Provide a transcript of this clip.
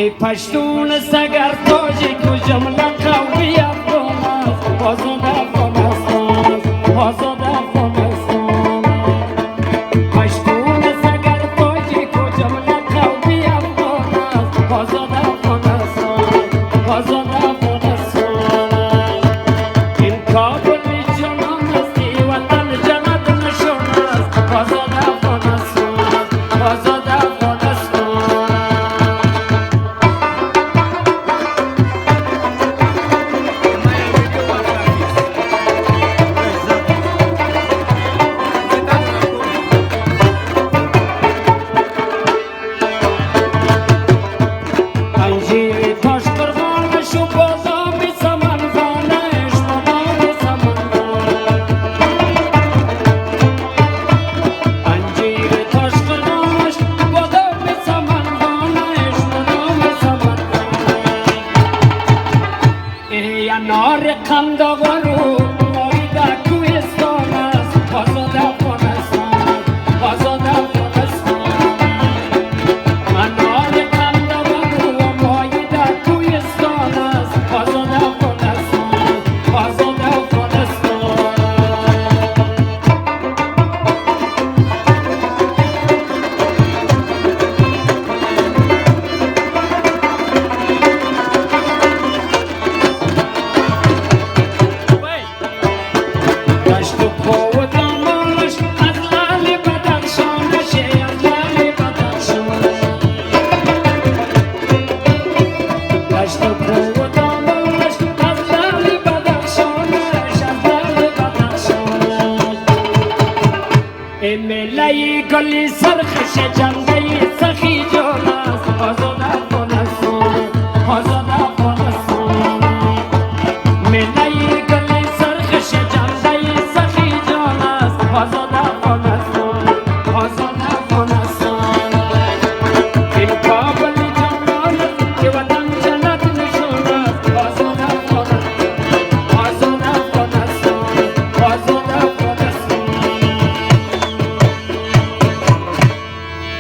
ای پشتون سگر تاجی کو جمله قوی افغان است آزاد افغانستان است آزاد افغانستان پشتون سگر تاجی کو جمله قوی افغان است آزاد افغانستان آزاد افغانستان این کابل جنان استی وطن جنت نشان است آزاد افغانستان آزاد نار قنداغارو مایده کوهستان است آزاد افغانستان آزاد افغانستان نار قنداغارو مایده کوهستان است آزاد افغانستان آزاد افغانستان ملای گلی سرخش جنگ